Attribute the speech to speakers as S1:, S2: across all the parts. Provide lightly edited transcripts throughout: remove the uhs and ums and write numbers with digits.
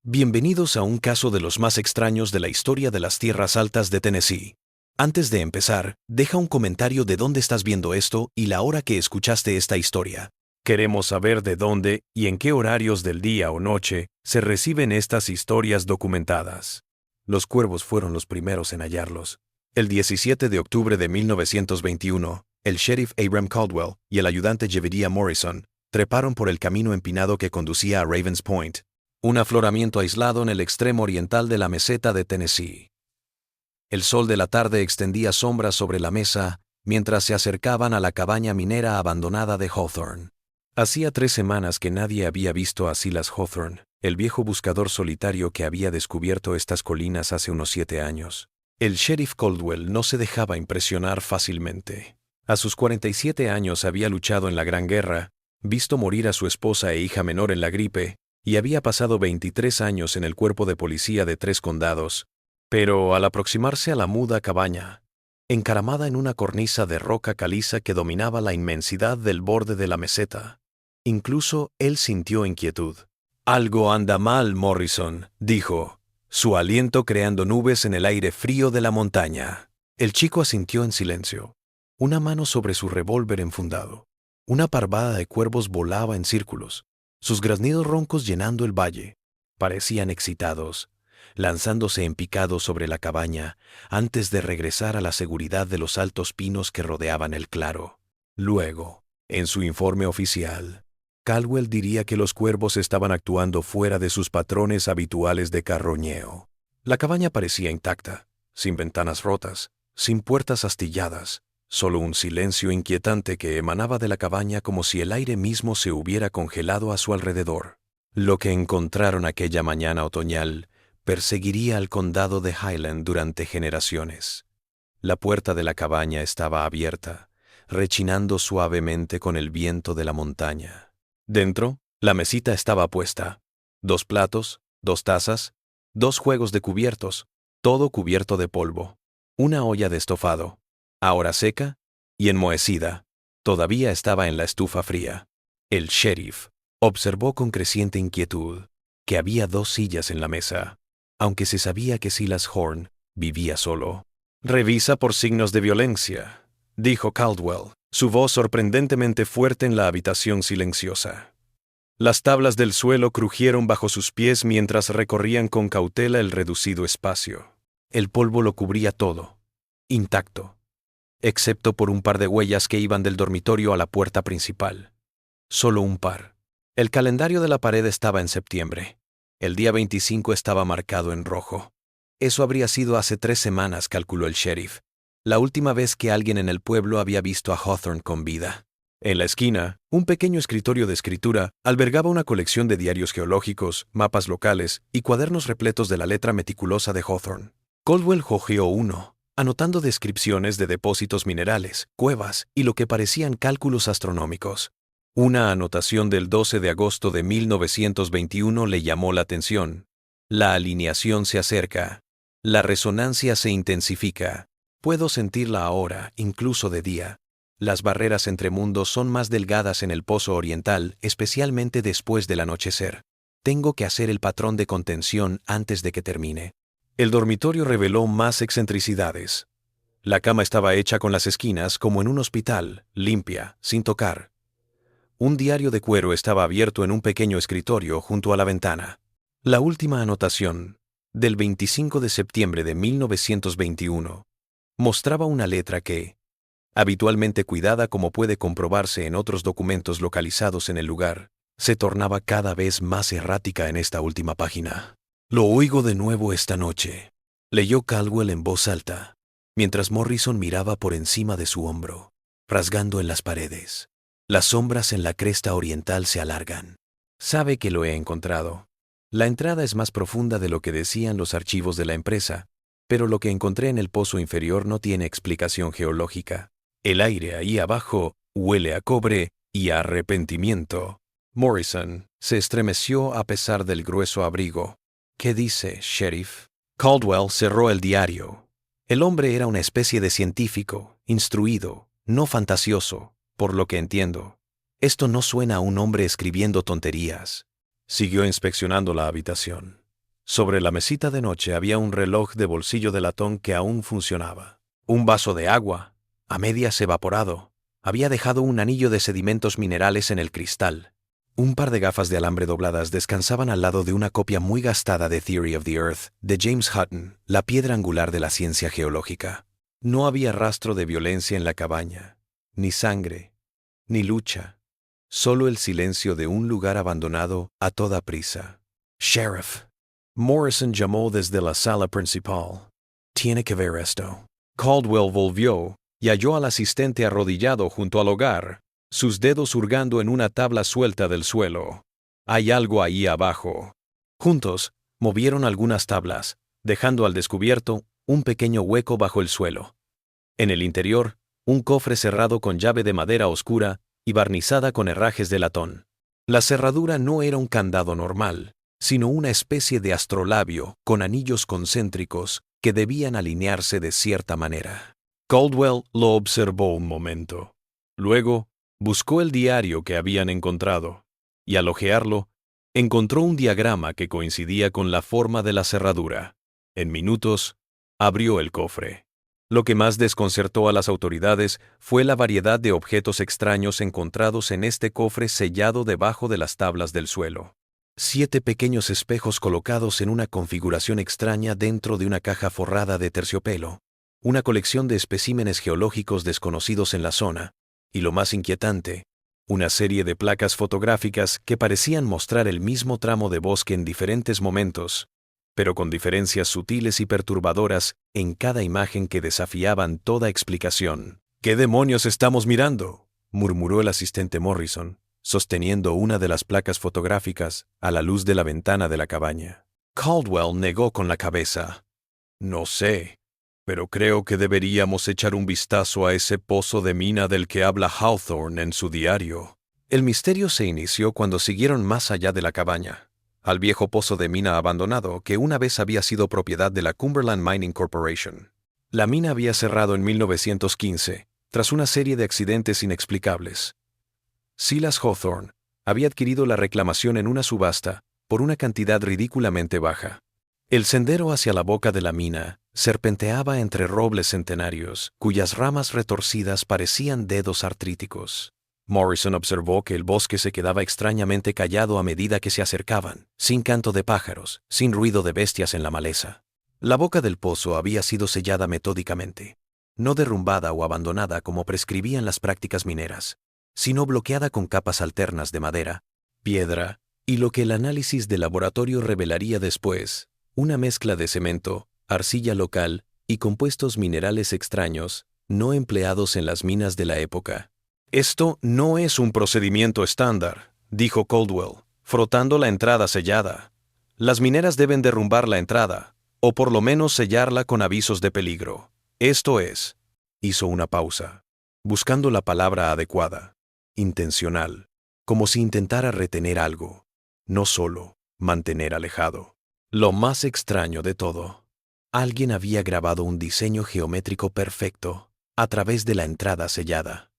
S1: Bienvenidos a un caso de los más extraños de la historia de las tierras altas de Tennessee. Antes de empezar, deja un comentario de dónde estás viendo esto y la hora que escuchaste esta historia. Queremos saber de dónde y en qué horarios del día o noche se reciben estas historias documentadas. Los cuervos fueron los primeros en hallarlos. El 17 de octubre de 1921, el sheriff Abram Caldwell y el ayudante Jebediah Morrison treparon por el camino empinado que conducía a Ravens Point, un afloramiento aislado en el extremo oriental de la meseta de Tennessee. El sol de la tarde extendía sombras sobre la mesa mientras se acercaban a la cabaña minera abandonada de Hawthorne. Hacía 3 semanas que nadie había visto a Silas Hawthorne, el viejo buscador solitario que había descubierto estas colinas hace unos 7 años. El sheriff Caldwell no se dejaba impresionar fácilmente. A sus 47 años había luchado en la Gran Guerra, visto morir a su esposa e hija menor en la gripe, y había pasado 23 años en el cuerpo de policía de 3 condados. Pero al aproximarse a la muda cabaña, encaramada en una cornisa de roca caliza que dominaba la inmensidad del borde de la meseta, incluso él sintió inquietud. «Algo anda mal, Morrison», dijo, su aliento creando nubes en el aire frío de la montaña. El chico asintió en silencio, una mano sobre su revólver enfundado. Una parvada de cuervos volaba en círculos, sus graznidos roncos llenando el valle. Parecían excitados, lanzándose en picado sobre la cabaña antes de regresar a la seguridad de los altos pinos que rodeaban el claro. Luego, en su informe oficial, Caldwell diría que los cuervos estaban actuando fuera de sus patrones habituales de carroñeo. La cabaña parecía intacta, sin ventanas rotas, sin puertas astilladas, solo un silencio inquietante que emanaba de la cabaña como si el aire mismo se hubiera congelado a su alrededor. Lo que encontraron aquella mañana otoñal perseguiría al condado de Highland durante generaciones. La puerta de la cabaña estaba abierta, rechinando suavemente con el viento de la montaña. Dentro, la mesita estaba puesta. 2 platos, 2 tazas, 2 juegos de cubiertos, todo cubierto de polvo. Una olla de estofado, ahora seca y enmohecida, todavía estaba en la estufa fría. El sheriff observó con creciente inquietud que había 2 sillas en la mesa, aunque se sabía que Silas Horn vivía solo. «Revisa por signos de violencia», dijo Caldwell, su voz sorprendentemente fuerte en la habitación silenciosa. Las tablas del suelo crujieron bajo sus pies mientras recorrían con cautela el reducido espacio. El polvo lo cubría todo, intacto, excepto por un par de huellas que iban del dormitorio a la puerta principal. Solo un par. El calendario de la pared estaba en septiembre. El día 25 estaba marcado en rojo. Eso habría sido hace 3 semanas, calculó el sheriff, la última vez que alguien en el pueblo había visto a Hawthorne con vida. En la esquina, un pequeño escritorio de escritura albergaba una colección de diarios geológicos, mapas locales y cuadernos repletos de la letra meticulosa de Hawthorne. Caldwell hojeó uno, anotando descripciones de depósitos minerales, cuevas y lo que parecían cálculos astronómicos. Una anotación del 12 de agosto de 1921 le llamó la atención. La alineación se acerca. La resonancia se intensifica. Puedo sentirla ahora, incluso de día. Las barreras entre mundos son más delgadas en el pozo oriental, especialmente después del anochecer. Tengo que hacer el patrón de contención antes de que termine. El dormitorio reveló más excentricidades. La cama estaba hecha con las esquinas como en un hospital, limpia, sin tocar. Un diario de cuero estaba abierto en un pequeño escritorio junto a la ventana. La última anotación, del 25 de septiembre de 1921, mostraba una letra que, habitualmente cuidada como puede comprobarse en otros documentos localizados en el lugar, se tornaba cada vez más errática en esta última página. «Lo oigo de nuevo esta noche», leyó Caldwell en voz alta, mientras Morrison miraba por encima de su hombro, rasgando en las paredes. «Las sombras en la cresta oriental se alargan. Sabe que lo he encontrado. La entrada es más profunda de lo que decían los archivos de la empresa, pero lo que encontré en el pozo inferior no tiene explicación geológica. El aire ahí abajo huele a cobre y a arrepentimiento». Morrison se estremeció a pesar del grueso abrigo. «¿Qué dice, sheriff?» Caldwell cerró el diario. El hombre era una especie de científico, instruido, no fantasioso, por lo que entiendo. Esto no suena a un hombre escribiendo tonterías. Siguió inspeccionando la habitación. Sobre la mesita de noche había un reloj de bolsillo de latón que aún funcionaba. Un vaso de agua, a medias evaporado, había dejado un anillo de sedimentos minerales en el cristal. Un par de gafas de alambre dobladas descansaban al lado de una copia muy gastada de Theory of the Earth de James Hutton, la piedra angular de la ciencia geológica. No había rastro de violencia en la cabaña, ni sangre, ni lucha. Solo el silencio de un lugar abandonado a toda prisa. «Sheriff», Morrison llamó desde la sala principal. «Tiene que ver esto». Caldwell volvió y halló al asistente arrodillado junto al hogar, sus dedos hurgando en una tabla suelta del suelo. «Hay algo ahí abajo». Juntos, movieron algunas tablas, dejando al descubierto un pequeño hueco bajo el suelo. En el interior, un cofre cerrado con llave de madera oscura y barnizada con herrajes de latón. La cerradura no era un candado normal, sino una especie de astrolabio con anillos concéntricos que debían alinearse de cierta manera. Caldwell lo observó un momento. Luego, buscó el diario que habían encontrado, y al hojearlo, encontró un diagrama que coincidía con la forma de la cerradura. En minutos, abrió el cofre. Lo que más desconcertó a las autoridades fue la variedad de objetos extraños encontrados en este cofre sellado debajo de las tablas del suelo. 7 pequeños espejos colocados en una configuración extraña dentro de una caja forrada de terciopelo, una colección de especímenes geológicos desconocidos en la zona, y lo más inquietante, una serie de placas fotográficas que parecían mostrar el mismo tramo de bosque en diferentes momentos, pero con diferencias sutiles y perturbadoras en cada imagen que desafiaban toda explicación. «¿Qué demonios estamos mirando?», murmuró el asistente Morrison, sosteniendo una de las placas fotográficas a la luz de la ventana de la cabaña. Caldwell negó con la cabeza. «No sé, pero creo que deberíamos echar un vistazo a ese pozo de mina del que habla Hawthorne en su diario». El misterio se inició cuando siguieron más allá de la cabaña, al viejo pozo de mina abandonado que una vez había sido propiedad de la Cumberland Mining Corporation. La mina había cerrado en 1915, tras una serie de accidentes inexplicables. Silas Hawthorne había adquirido la reclamación en una subasta por una cantidad ridículamente baja. El sendero hacia la boca de la mina serpenteaba entre robles centenarios, cuyas ramas retorcidas parecían dedos artríticos. Morrison observó que el bosque se quedaba extrañamente callado a medida que se acercaban, sin canto de pájaros, sin ruido de bestias en la maleza. La boca del pozo había sido sellada metódicamente, no derrumbada o abandonada como prescribían las prácticas mineras, sino bloqueada con capas alternas de madera, piedra y lo que el análisis de laboratorio revelaría después, una mezcla de cemento, arcilla local y compuestos minerales extraños no empleados en las minas de la época. «Esto no es un procedimiento estándar», dijo Caldwell, frotando la entrada sellada. «Las mineras deben derrumbar la entrada, o por lo menos sellarla con avisos de peligro. Esto es». Hizo una pausa, buscando la palabra adecuada. «Intencional», como si intentara retener algo, no solo mantener alejado. Lo más extraño de todo, alguien había grabado un diseño geométrico perfecto a través de la entrada sellada.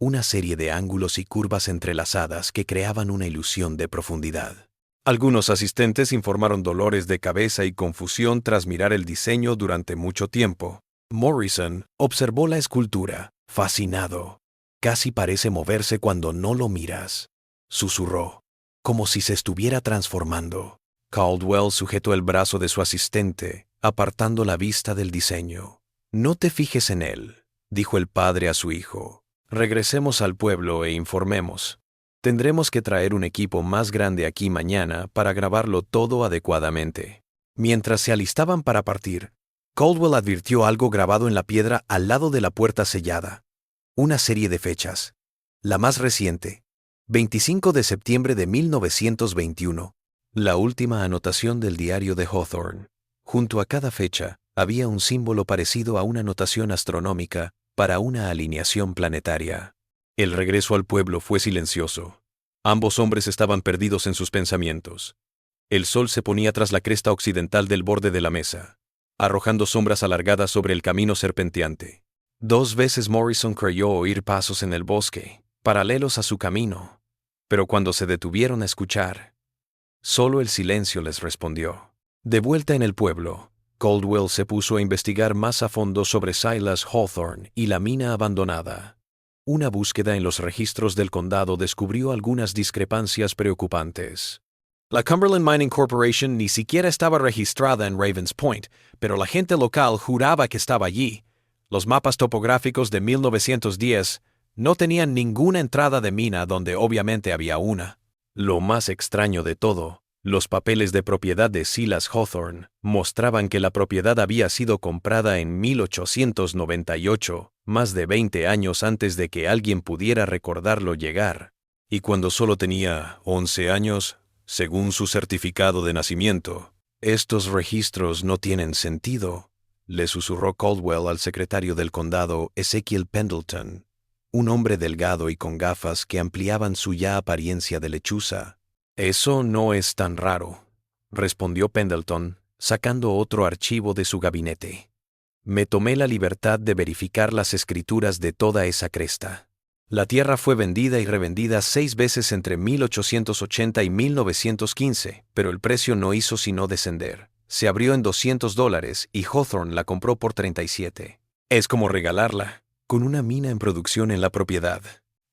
S1: Una serie de ángulos y curvas entrelazadas que creaban una ilusión de profundidad. Algunos asistentes informaron dolores de cabeza y confusión tras mirar el diseño durante mucho tiempo. Morrison observó la escultura, fascinado. «Casi parece moverse cuando no lo miras», susurró, como si se estuviera transformando. Caldwell sujetó el brazo de su asistente, apartando la vista del diseño. «No te fijes en él», dijo el padre a su hijo. «Regresemos al pueblo e informemos. Tendremos que traer un equipo más grande aquí mañana para grabarlo todo adecuadamente». Mientras se alistaban para partir, Caldwell advirtió algo grabado en la piedra al lado de la puerta sellada. Una serie de fechas. La más reciente, 25 de septiembre de 1921. La última anotación del diario de Hawthorne. Junto a cada fecha había un símbolo parecido a una notación astronómica para una alineación planetaria. El regreso al pueblo fue silencioso. Ambos hombres estaban perdidos en sus pensamientos. El sol se ponía tras la cresta occidental del borde de la mesa, arrojando sombras alargadas sobre el camino serpenteante. 2 veces Morrison creyó oír pasos en el bosque, paralelos a su camino, pero cuando se detuvieron a escuchar, solo el silencio les respondió. De vuelta en el pueblo, Caldwell se puso a investigar más a fondo sobre Silas Hawthorne y la mina abandonada. Una búsqueda en los registros del condado descubrió algunas discrepancias preocupantes. La Cumberland Mining Corporation ni siquiera estaba registrada en Ravens Point, pero la gente local juraba que estaba allí. Los mapas topográficos de 1910 no tenían ninguna entrada de mina donde obviamente había una. Lo más extraño de todo, los papeles de propiedad de Silas Hawthorne mostraban que la propiedad había sido comprada en 1898, más de 20 años antes de que alguien pudiera recordarlo llegar. Y cuando solo tenía 11 años, según su certificado de nacimiento. Estos registros no tienen sentido, le susurró Caldwell al secretario del condado, Ezekiel Pendleton, un hombre delgado y con gafas que ampliaban su ya apariencia de lechuza. Eso no es tan raro, respondió Pendleton, sacando otro archivo de su gabinete. Me tomé la libertad de verificar las escrituras de toda esa cresta. La tierra fue vendida y revendida 6 veces entre 1880 y 1915, pero el precio no hizo sino descender. Se abrió en $200 y Hawthorne la compró por 37. Es como regalarla, con una mina en producción en la propiedad.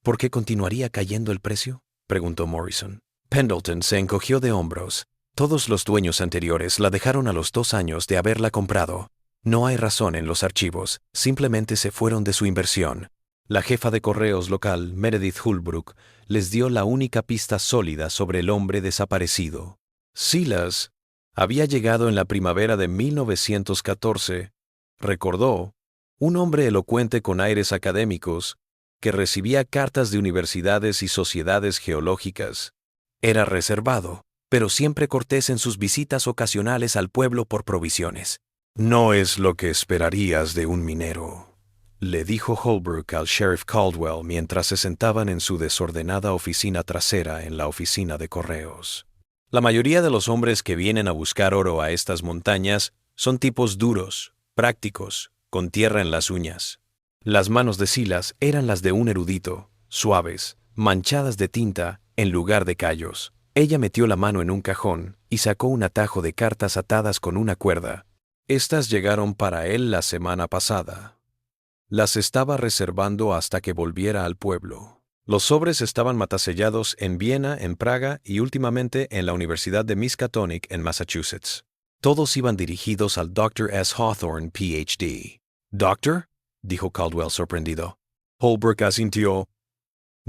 S1: ¿Por qué continuaría cayendo el precio?, preguntó Morrison. Pendleton se encogió de hombros. Todos los dueños anteriores la dejaron a los 2 años de haberla comprado. No hay razón en los archivos, simplemente se fueron de su inversión. La jefa de correos local, Meredith Holbrook, les dio la única pista sólida sobre el hombre desaparecido. Silas había llegado en la primavera de 1914, recordó, un hombre elocuente con aires académicos, que recibía cartas de universidades y sociedades geológicas. Era reservado, pero siempre cortés en sus visitas ocasionales al pueblo por provisiones. No es lo que esperarías de un minero, le dijo Holbrook al sheriff Caldwell mientras se sentaban en su desordenada oficina trasera en la oficina de correos. La mayoría de los hombres que vienen a buscar oro a estas montañas son tipos duros, prácticos, con tierra en las uñas. Las manos de Silas eran las de un erudito, suaves, manchadas de tinta en lugar de callos. Ella metió la mano en un cajón y sacó un atajo de cartas atadas con una cuerda. Estas llegaron para él la semana pasada. Las estaba reservando hasta que volviera al pueblo. Los sobres estaban matasellados en Viena, en Praga y últimamente en la Universidad de Miskatonic en Massachusetts. Todos iban dirigidos al Dr. S. Hawthorne, Ph.D. ¿Doctor?, dijo Caldwell sorprendido. Holbrook asintió.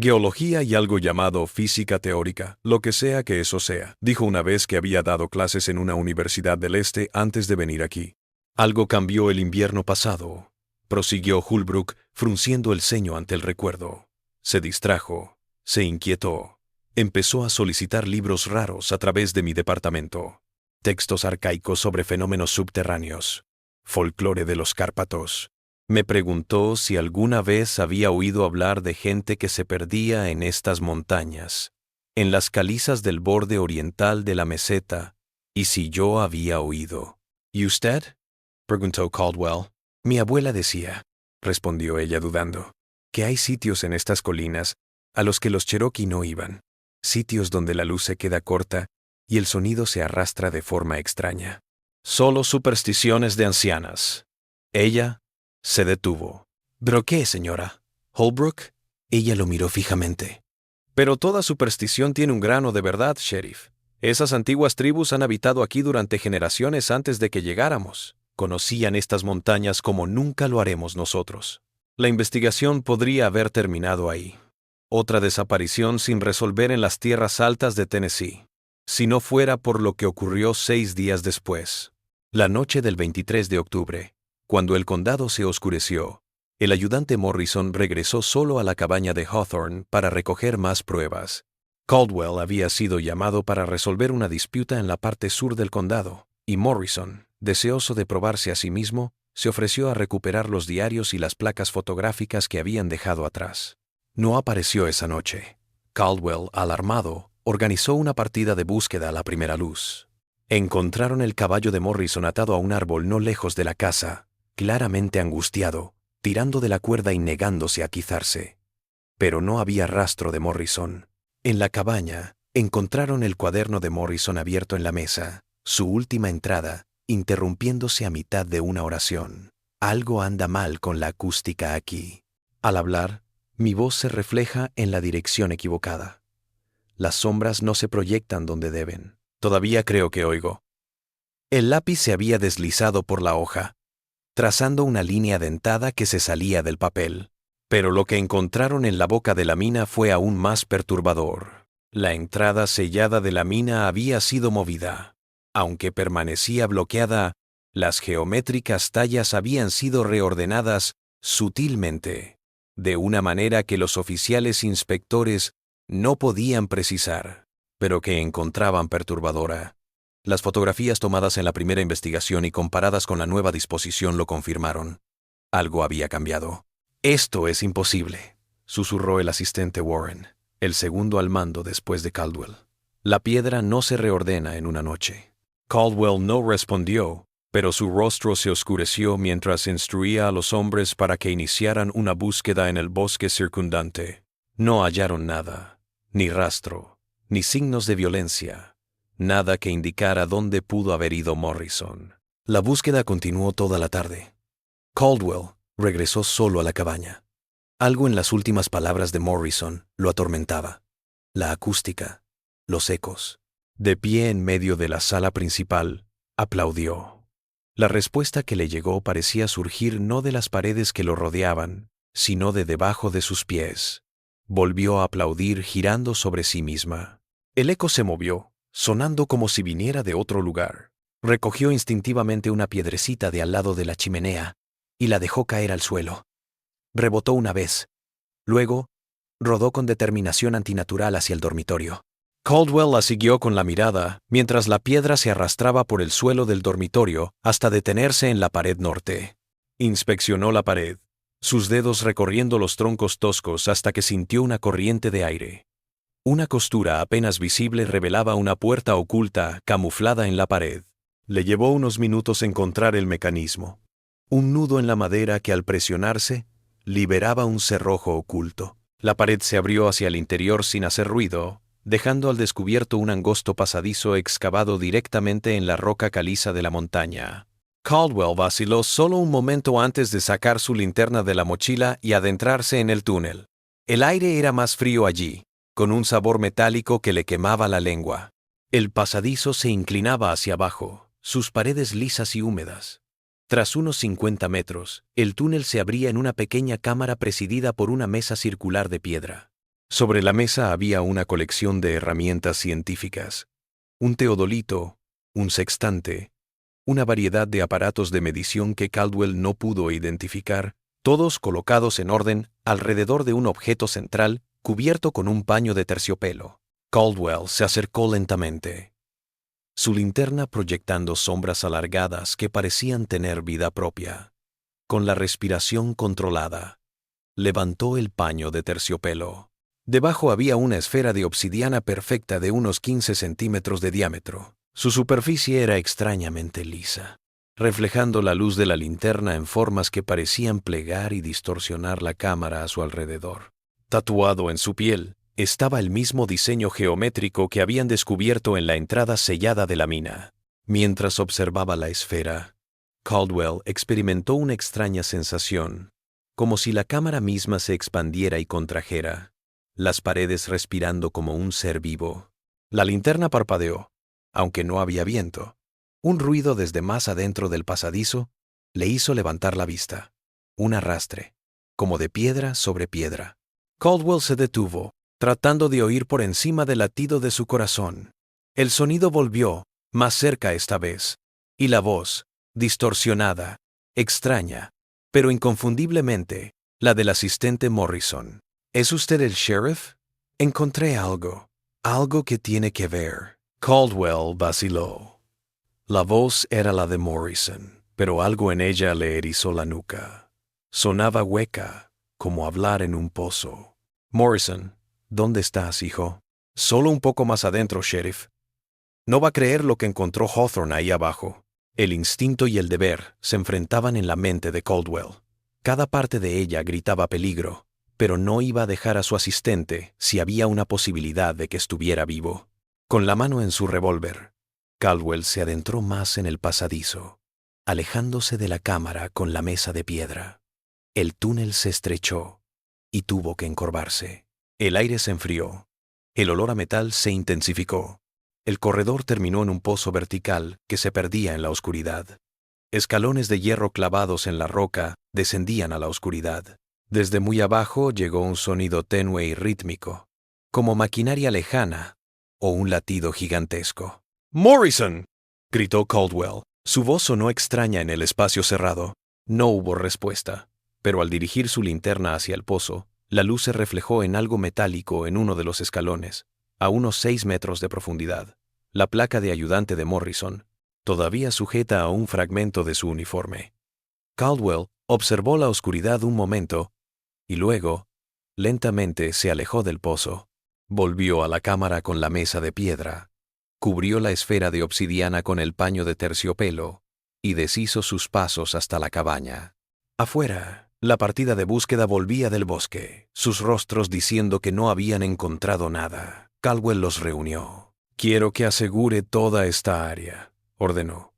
S1: Geología y algo llamado física teórica, lo que sea que eso sea, dijo una vez que había dado clases en una universidad del este antes de venir aquí. Algo cambió el invierno pasado, prosiguió Holbrook, frunciendo el ceño ante el recuerdo. Se distrajo, se inquietó. Empezó a solicitar libros raros a través de mi departamento. Textos arcaicos sobre fenómenos subterráneos. Folclore de los Cárpatos. Me preguntó si alguna vez había oído hablar de gente que se perdía en estas montañas, en las calizas del borde oriental de la meseta, y si yo había oído. ¿Y usted?, preguntó Caldwell. Mi abuela decía, respondió ella dudando, que hay sitios en estas colinas a los que los Cherokee no iban, sitios donde la luz se queda corta y el sonido se arrastra de forma extraña. Solo supersticiones de ancianas. Ella se detuvo. ¿Pero qué, señora? ¿Holbrook? Ella lo miró fijamente. Pero toda superstición tiene un grano de verdad, sheriff. Esas antiguas tribus han habitado aquí durante generaciones antes de que llegáramos. Conocían estas montañas como nunca lo haremos nosotros. La investigación podría haber terminado ahí. Otra desaparición sin resolver en las tierras altas de Tennessee, si no fuera por lo que ocurrió 6 días después. La noche del 23 de octubre, cuando el condado se oscureció, el ayudante Morrison regresó solo a la cabaña de Hawthorne para recoger más pruebas. Caldwell había sido llamado para resolver una disputa en la parte sur del condado, y Morrison, deseoso de probarse a sí mismo, se ofreció a recuperar los diarios y las placas fotográficas que habían dejado atrás. No apareció esa noche. Caldwell, alarmado, organizó una partida de búsqueda a la primera luz. Encontraron el caballo de Morrison atado a un árbol no lejos de la casa, claramente angustiado, tirando de la cuerda y negándose a quizarse. Pero no había rastro de Morrison. En la cabaña, encontraron el cuaderno de Morrison abierto en la mesa, su última entrada, interrumpiéndose a mitad de una oración. Algo anda mal con la acústica aquí. Al hablar, mi voz se refleja en la dirección equivocada. Las sombras no se proyectan donde deben. Todavía creo que oigo. El lápiz se había deslizado por la hoja, trazando una línea dentada que se salía del papel. Pero lo que encontraron en la boca de la mina fue aún más perturbador. La entrada sellada de la mina había sido movida. Aunque permanecía bloqueada, las geométricas tallas habían sido reordenadas sutilmente, de una manera que los oficiales inspectores no podían precisar, pero que encontraban perturbadora. Las fotografías tomadas en la primera investigación y comparadas con la nueva disposición lo confirmaron. Algo había cambiado. «Esto es imposible», susurró el asistente Warren, el segundo al mando después de Caldwell. «La piedra no se reordena en una noche». Caldwell no respondió, pero su rostro se oscureció mientras instruía a los hombres para que iniciaran una búsqueda en el bosque circundante. No hallaron nada, ni rastro, ni signos de violencia, nada que indicara dónde pudo haber ido Morrison. La búsqueda continuó toda la tarde. Caldwell regresó solo a la cabaña. Algo en las últimas palabras de Morrison lo atormentaba. La acústica, los ecos. De pie en medio de la sala principal, aplaudió. La respuesta que le llegó parecía surgir no de las paredes que lo rodeaban, sino de debajo de sus pies. Volvió a aplaudir girando sobre sí misma. El eco se movió, sonando como si viniera de otro lugar. Recogió instintivamente una piedrecita de al lado de la chimenea y la dejó caer al suelo. Rebotó una vez. Luego, rodó con determinación antinatural hacia el dormitorio. Caldwell la siguió con la mirada mientras la piedra se arrastraba por el suelo del dormitorio hasta detenerse en la pared norte. Inspeccionó la pared, sus dedos recorriendo los troncos toscos hasta que sintió una corriente de aire. Una costura apenas visible revelaba una puerta oculta camuflada en la pared. Le llevó unos minutos encontrar el mecanismo. Un nudo en la madera que al presionarse liberaba un cerrojo oculto. La pared se abrió hacia el interior sin hacer ruido, dejando al descubierto un angosto pasadizo excavado directamente en la roca caliza de la montaña. Caldwell vaciló solo un momento antes de sacar su linterna de la mochila y adentrarse en el túnel. El aire era más frío allí, con un sabor metálico que le quemaba la lengua. El pasadizo se inclinaba hacia abajo, sus paredes lisas y húmedas. Tras unos 50 metros, el túnel se abría en una pequeña cámara presidida por una mesa circular de piedra. Sobre la mesa había una colección de herramientas científicas, un teodolito, un sextante, una variedad de aparatos de medición que Caldwell no pudo identificar, todos colocados en orden alrededor de un objeto central cubierto con un paño de terciopelo. Caldwell se acercó lentamente, su linterna proyectando sombras alargadas que parecían tener vida propia. Con la respiración controlada, levantó el paño de terciopelo. Debajo había una esfera de obsidiana perfecta de unos 15 centímetros de diámetro. Su superficie era extrañamente lisa, reflejando la luz de la linterna en formas que parecían plegar y distorsionar la cámara a su alrededor. Tatuado en su piel estaba el mismo diseño geométrico que habían descubierto en la entrada sellada de la mina. Mientras observaba la esfera, Caldwell experimentó una extraña sensación, como si la cámara misma se expandiera y contrajera, las paredes respirando como un ser vivo. La linterna parpadeó, aunque no había viento. Un ruido desde más adentro del pasadizo le hizo levantar la vista. Un arrastre, como de piedra sobre piedra. Caldwell se detuvo, tratando de oír por encima del latido de su corazón. El sonido volvió, más cerca esta vez, y la voz, distorsionada, extraña, pero inconfundiblemente, la del asistente Morrison. ¿Es usted el sheriff? Encontré algo que tiene que ver. Caldwell vaciló. La voz era la de Morrison, pero algo en ella le erizó la nuca. Sonaba hueca, como hablar en un pozo. Morrison, ¿dónde estás, hijo? Solo un poco más adentro, sheriff. No va a creer lo que encontró Hawthorne ahí abajo. El instinto y el deber se enfrentaban en la mente de Caldwell. Cada parte de ella gritaba peligro, pero no iba a dejar a su asistente si había una posibilidad de que estuviera vivo. Con la mano en su revólver, Caldwell se adentró más en el pasadizo, alejándose de la cámara con la mesa de piedra. El túnel se estrechó y tuvo que encorvarse. El aire se enfrió. El olor a metal se intensificó. El corredor terminó en un pozo vertical que se perdía en la oscuridad. Escalones de hierro clavados en la roca descendían a la oscuridad. Desde muy abajo llegó un sonido tenue y rítmico, como maquinaria lejana o un latido gigantesco. ¡Morrison!, gritó Caldwell. Su voz sonó extraña en el espacio cerrado. No hubo respuesta, pero al dirigir su linterna hacia el pozo, la luz se reflejó en algo metálico en uno de los escalones, a unos 6 metros de profundidad. La placa de ayudante de Morrison, todavía sujeta a un fragmento de su uniforme. Caldwell observó la oscuridad un momento y luego, lentamente se alejó del pozo. Volvió a la cámara con la mesa de piedra, cubrió la esfera de obsidiana con el paño de terciopelo y deshizo sus pasos hasta la cabaña. Afuera, la partida de búsqueda volvía del bosque, sus rostros diciendo que no habían encontrado nada. Caldwell los reunió. «Quiero que asegure toda esta área», ordenó.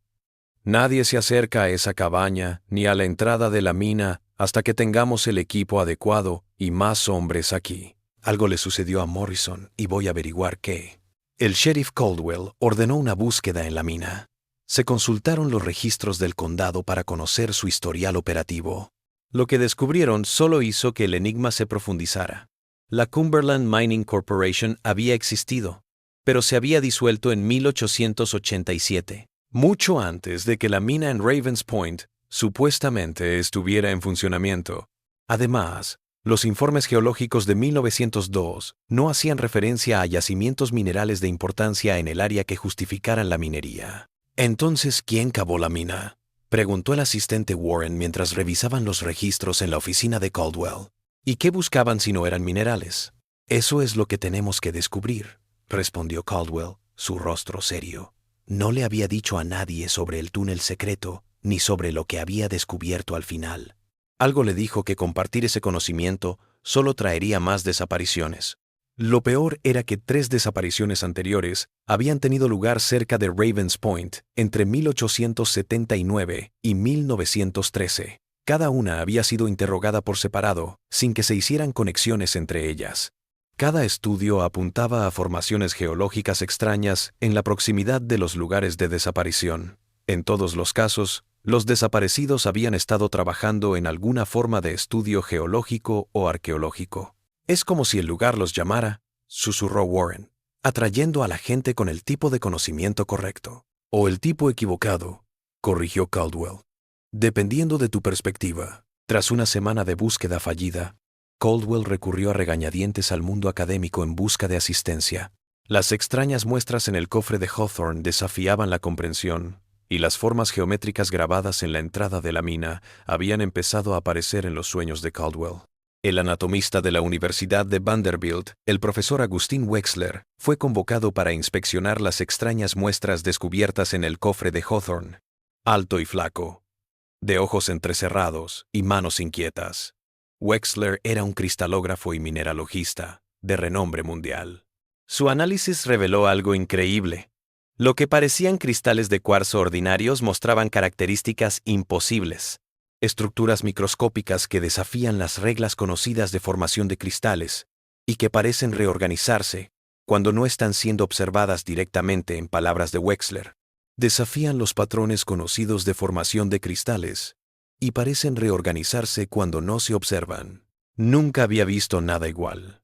S1: «Nadie se acerca a esa cabaña ni a la entrada de la mina hasta que tengamos el equipo adecuado y más hombres aquí. Algo le sucedió a Morrison y voy a averiguar qué». El sheriff Caldwell ordenó una búsqueda en la mina. Se consultaron los registros del condado para conocer su historial operativo. Lo que descubrieron solo hizo que el enigma se profundizara. La Cumberland Mining Corporation había existido, pero se había disuelto en 1887, mucho antes de que la mina en Ravens Point supuestamente estuviera en funcionamiento. Además, los informes geológicos de 1902 no hacían referencia a yacimientos minerales de importancia en el área que justificaran la minería. «Entonces, ¿quién cavó la mina?», preguntó el asistente Warren mientras revisaban los registros en la oficina de Caldwell. «¿Y qué buscaban si no eran minerales?». «Eso es lo que tenemos que descubrir», respondió Caldwell, su rostro serio. No le había dicho a nadie sobre el túnel secreto ni sobre lo que había descubierto al final. Algo le dijo que compartir ese conocimiento solo traería más desapariciones. Lo peor era que 3 desapariciones anteriores habían tenido lugar cerca de Ravens Point entre 1879 y 1913. Cada una había sido interrogada por separado, sin que se hicieran conexiones entre ellas. Cada estudio apuntaba a formaciones geológicas extrañas en la proximidad de los lugares de desaparición. En todos los casos, los desaparecidos habían estado trabajando en alguna forma de estudio geológico o arqueológico. «Es como si el lugar los llamara», susurró Warren, atrayendo a la gente con el tipo de conocimiento correcto. «O el tipo equivocado», corrigió Caldwell. «Dependiendo de tu perspectiva». Tras una semana de búsqueda fallida, Caldwell recurrió a regañadientes al mundo académico en busca de asistencia. Las extrañas muestras en el cofre de Hawthorne desafiaban la comprensión, y las formas geométricas grabadas en la entrada de la mina habían empezado a aparecer en los sueños de Caldwell. El anatomista de la Universidad de Vanderbilt, el profesor Agustín Wexler, fue convocado para inspeccionar las extrañas muestras descubiertas en el cofre de Hawthorne. Alto y flaco, de ojos entrecerrados y manos inquietas. Wexler era un cristalógrafo y mineralogista de renombre mundial. Su análisis reveló algo increíble. Lo que parecían cristales de cuarzo ordinarios mostraban características imposibles. Estructuras microscópicas que desafían las reglas conocidas de formación de cristales y que parecen reorganizarse cuando no están siendo observadas directamente, en palabras de Wexler. Desafían los patrones conocidos de formación de cristales y parecen reorganizarse cuando no se observan. Nunca había visto nada igual,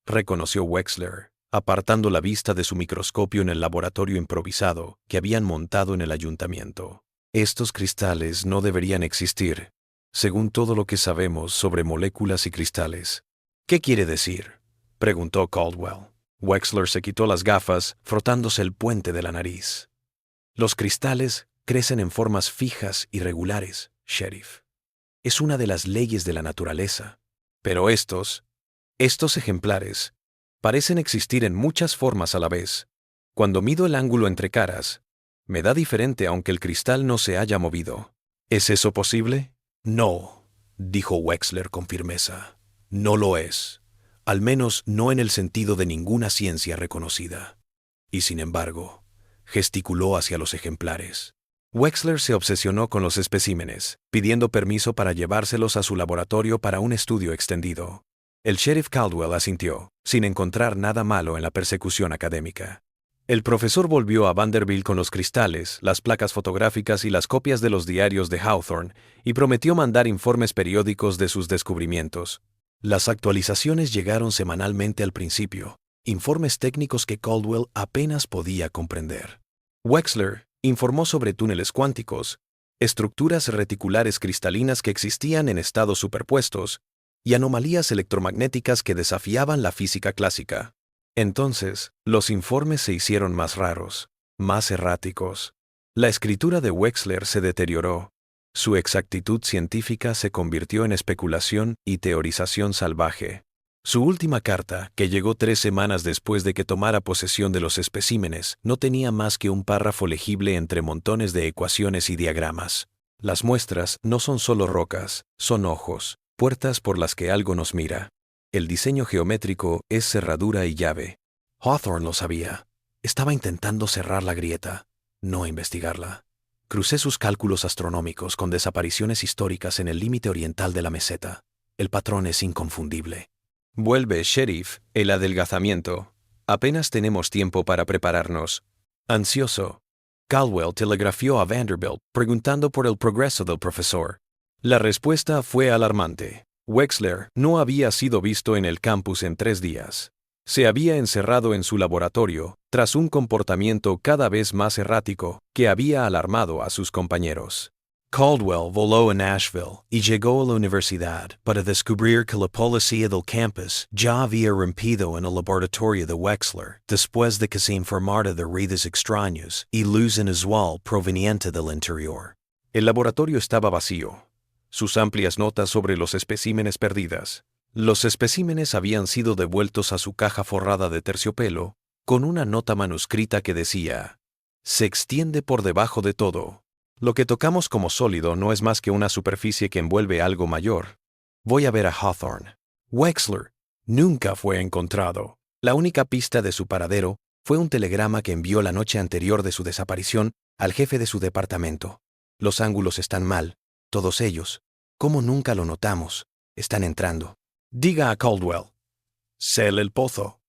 S1: reconoció Wexler, apartando la vista de su microscopio en el laboratorio improvisado que habían montado en el ayuntamiento. Estos cristales no deberían existir, según todo lo que sabemos sobre moléculas y cristales. ¿Qué quiere decir?, preguntó Caldwell. Wexler se quitó las gafas, frotándose el puente de la nariz. Los cristales crecen en formas fijas y regulares, sheriff. Es una de las leyes de la naturaleza. Pero estos ejemplares, parecen existir en muchas formas a la vez. Cuando mido el ángulo entre caras, me da diferente aunque el cristal no se haya movido. ¿Es eso posible? No, dijo Wexler con firmeza. No lo es. Al menos no en el sentido de ninguna ciencia reconocida. Y sin embargo, gesticuló hacia los ejemplares. Wexler se obsesionó con los especímenes, pidiendo permiso para llevárselos a su laboratorio para un estudio extendido. El sheriff Caldwell asintió, sin encontrar nada malo en la persecución académica. El profesor volvió a Vanderbilt con los cristales, las placas fotográficas y las copias de los diarios de Hawthorne y prometió mandar informes periódicos de sus descubrimientos. Las actualizaciones llegaron semanalmente al principio, informes técnicos que Caldwell apenas podía comprender. Wexler informó sobre túneles cuánticos, estructuras reticulares cristalinas que existían en estados superpuestos y anomalías electromagnéticas que desafiaban la física clásica. Entonces, los informes se hicieron más raros, más erráticos. La escritura de Wexler se deterioró. Su exactitud científica se convirtió en especulación y teorización salvaje. Su última carta, que llegó 3 semanas después de que tomara posesión de los especímenes, no tenía más que un párrafo legible entre montones de ecuaciones y diagramas. Las muestras no son solo rocas, son ojos, puertas por las que algo nos mira. El diseño geométrico es cerradura y llave. Hawthorne lo sabía. Estaba intentando cerrar la grieta, no investigarla. Crucé sus cálculos astronómicos con desapariciones históricas en el límite oriental de la meseta. El patrón es inconfundible. Vuelve, sheriff, el adelgazamiento. Apenas tenemos tiempo para prepararnos. Ansioso, Caldwell telegrafió a Vanderbilt preguntando por el progreso del profesor. La respuesta fue alarmante. Wexler no había sido visto en el campus en 3 días. Se había encerrado en su laboratorio tras un comportamiento cada vez más errático que había alarmado a sus compañeros. Caldwell voló a Nashville y llegó a la universidad para descubrir que la policía del campus ya había irrumpido en el laboratorio de Wexler después de que se informara de ruidos extraños y luz inusual proveniente del interior. El laboratorio estaba vacío. Sus amplias notas sobre los especímenes perdidas. Los especímenes habían sido devueltos a su caja forrada de terciopelo con una nota manuscrita que decía: «Se extiende por debajo de todo. Lo que tocamos como sólido no es más que una superficie que envuelve algo mayor. Voy a ver a Hawthorne». Wexler nunca fue encontrado. La única pista de su paradero fue un telegrama que envió la noche anterior de su desaparición al jefe de su departamento. Los ángulos están mal, todos ellos. ¿Cómo nunca lo notamos? Están entrando. Diga a Caldwell: «Sell el pozo.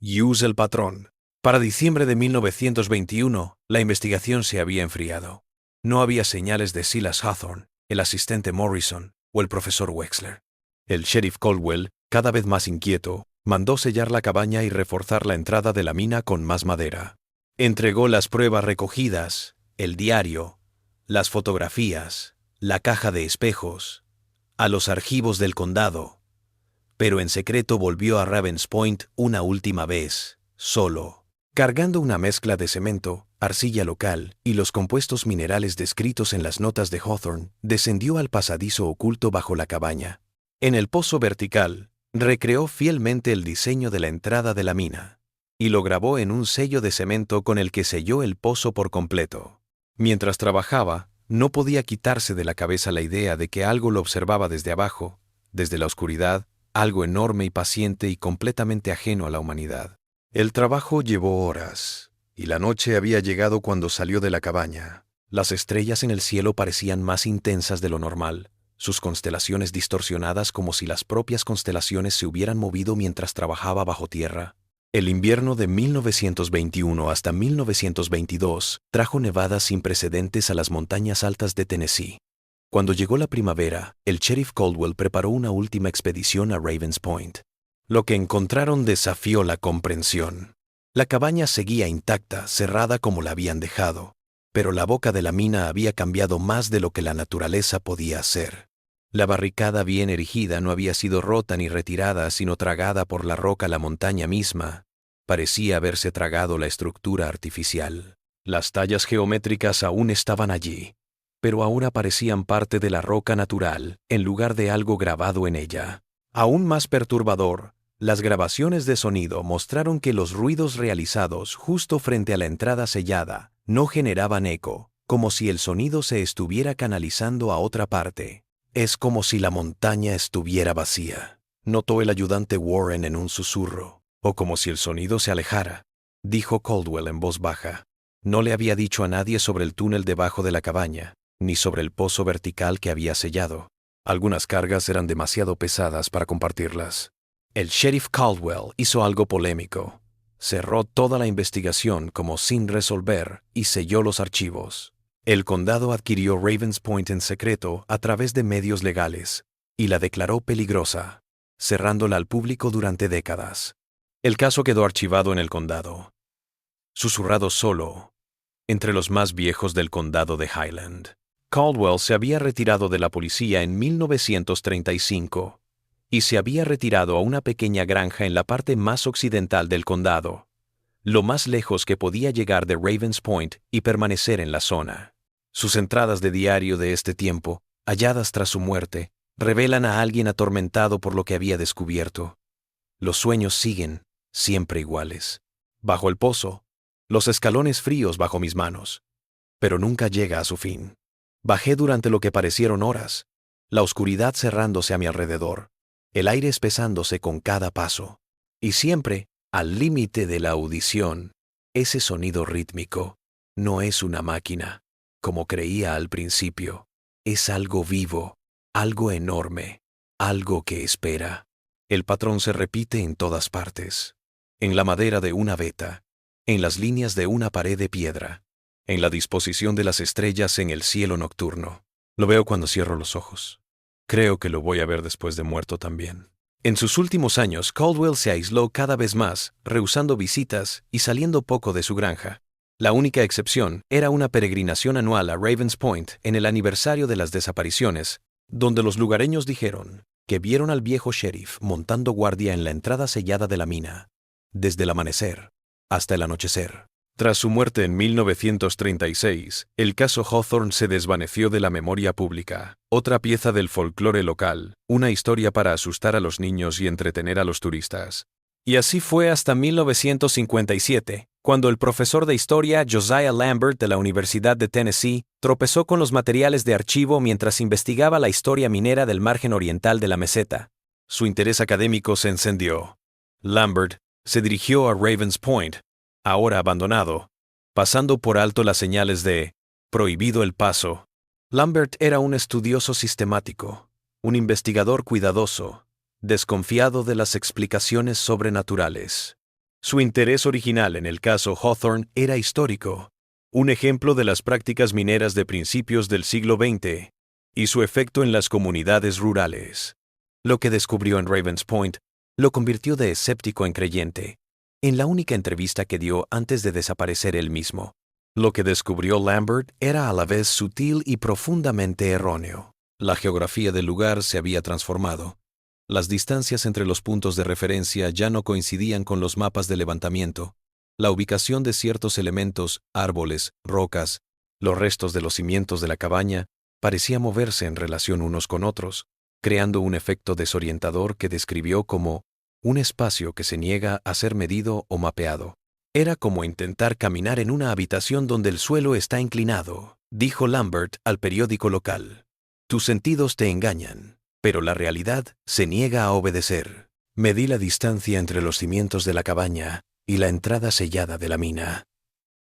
S1: Use el patrón». Para diciembre de 1921, la investigación se había enfriado. No había señales de Silas Hawthorne, el asistente Morrison o el profesor Wexler. El sheriff Caldwell, cada vez más inquieto, mandó sellar la cabaña y reforzar la entrada de la mina con más madera. Entregó las pruebas recogidas, el diario, las fotografías, la caja de espejos, a los archivos del condado. Pero en secreto volvió a Ravens Point una última vez, solo. Cargando una mezcla de cemento, arcilla local y los compuestos minerales descritos en las notas de Hawthorne, descendió al pasadizo oculto bajo la cabaña. En el pozo vertical, recreó fielmente el diseño de la entrada de la mina y lo grabó en un sello de cemento con el que selló el pozo por completo. Mientras trabajaba, no podía quitarse de la cabeza la idea de que algo lo observaba desde abajo, desde la oscuridad, algo enorme y paciente y completamente ajeno a la humanidad. El trabajo llevó horas, y la noche había llegado cuando salió de la cabaña. Las estrellas en el cielo parecían más intensas de lo normal, sus constelaciones distorsionadas como si las propias constelaciones se hubieran movido mientras trabajaba bajo tierra. El invierno de 1921 hasta 1922 trajo nevadas sin precedentes a las montañas altas de Tennessee. Cuando llegó la primavera, el sheriff Caldwell preparó una última expedición a Ravens Point. Lo que encontraron desafió la comprensión. La cabaña seguía intacta, cerrada como la habían dejado, pero la boca de la mina había cambiado más de lo que la naturaleza podía hacer. La barricada bien erigida no había sido rota ni retirada, sino tragada por la roca la montaña misma. Parecía haberse tragado la estructura artificial. Las tallas geométricas aún estaban allí, pero ahora parecían parte de la roca natural, en lugar de algo grabado en ella. Aún más perturbador, las grabaciones de sonido mostraron que los ruidos realizados justo frente a la entrada sellada no generaban eco, como si el sonido se estuviera canalizando a otra parte. «Es como si la montaña estuviera vacía», notó el ayudante Warren en un susurro. «O como si el sonido se alejara», dijo Caldwell en voz baja. No le había dicho a nadie sobre el túnel debajo de la cabaña, ni sobre el pozo vertical que había sellado. Algunas cargas eran demasiado pesadas para compartirlas. El sheriff Caldwell hizo algo polémico. Cerró toda la investigación como sin resolver y selló los archivos. El condado adquirió Ravens Point en secreto a través de medios legales y la declaró peligrosa, cerrándola al público durante décadas. El caso quedó archivado en el condado, susurrado solo entre los más viejos del condado de Highland. Caldwell se había retirado de la policía en 1935 y se había retirado a una pequeña granja en la parte más occidental del condado, lo más lejos que podía llegar de Ravens Point y permanecer en la zona. Sus entradas de diario de este tiempo, halladas tras su muerte, revelan a alguien atormentado por lo que había descubierto. Los sueños siguen, siempre iguales. Bajo el pozo, los escalones fríos bajo mis manos, pero nunca llega a su fin. Bajé durante lo que parecieron horas, la oscuridad cerrándose a mi alrededor, el aire espesándose con cada paso, y siempre, al límite de la audición, ese sonido rítmico no es una máquina, como creía al principio, es algo vivo, algo enorme, algo que espera. El patrón se repite en todas partes, en la madera de una veta, en las líneas de una pared de piedra, en la disposición de las estrellas en el cielo nocturno. Lo veo cuando cierro los ojos. Creo que lo voy a ver después de muerto también. En sus últimos años, Caldwell se aisló cada vez más, rehusando visitas y saliendo poco de su granja. La única excepción era una peregrinación anual a Ravens Point en el aniversario de las desapariciones, donde los lugareños dijeron que vieron al viejo sheriff montando guardia en la entrada sellada de la mina, desde el amanecer hasta el anochecer. Tras su muerte en 1936, el caso Hawthorne se desvaneció de la memoria pública. Otra pieza del folclore local, una historia para asustar a los niños y entretener a los turistas. Y así fue hasta 1957, cuando el profesor de historia Josiah Lambert de la Universidad de Tennessee tropezó con los materiales de archivo mientras investigaba la historia minera del margen oriental de la meseta. Su interés académico se encendió. Lambert se dirigió a Ravens Point, ahora abandonado, pasando por alto las señales de prohibido el paso. Lambert era un estudioso sistemático, un investigador cuidadoso, desconfiado de las explicaciones sobrenaturales. Su interés original en el caso Hawthorne era histórico, un ejemplo de las prácticas mineras de principios del siglo XX y su efecto en las comunidades rurales. Lo que descubrió en Ravens Point lo convirtió de escéptico en creyente, en la única entrevista que dio antes de desaparecer él mismo. Lo que descubrió Lambert era a la vez sutil y profundamente erróneo. La geografía del lugar se había transformado. Las distancias entre los puntos de referencia ya no coincidían con los mapas de levantamiento. La ubicación de ciertos elementos, árboles, rocas, los restos de los cimientos de la cabaña, parecía moverse en relación unos con otros, creando un efecto desorientador que describió como un espacio que se niega a ser medido o mapeado. Era como intentar caminar en una habitación donde el suelo está inclinado, dijo Lambert al periódico local. Tus sentidos te engañan, pero la realidad se niega a obedecer. Medí la distancia entre los cimientos de la cabaña y la entrada sellada de la mina.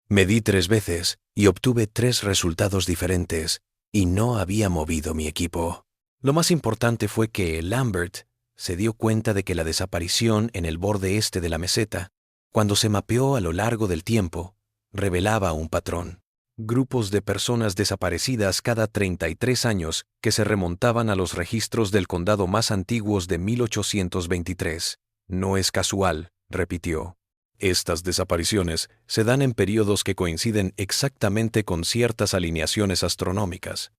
S1: Medí 3 veces y obtuve 3 resultados diferentes, y no había movido mi equipo. Lo más importante fue que Lambert se dio cuenta de que la desaparición en el borde este de la meseta, cuando se mapeó a lo largo del tiempo, revelaba un patrón. Grupos de personas desaparecidas cada 33 años que se remontaban a los registros del condado más antiguos de 1823. No es casual, repitió. Estas desapariciones se dan en períodos que coinciden exactamente con ciertas alineaciones astronómicas.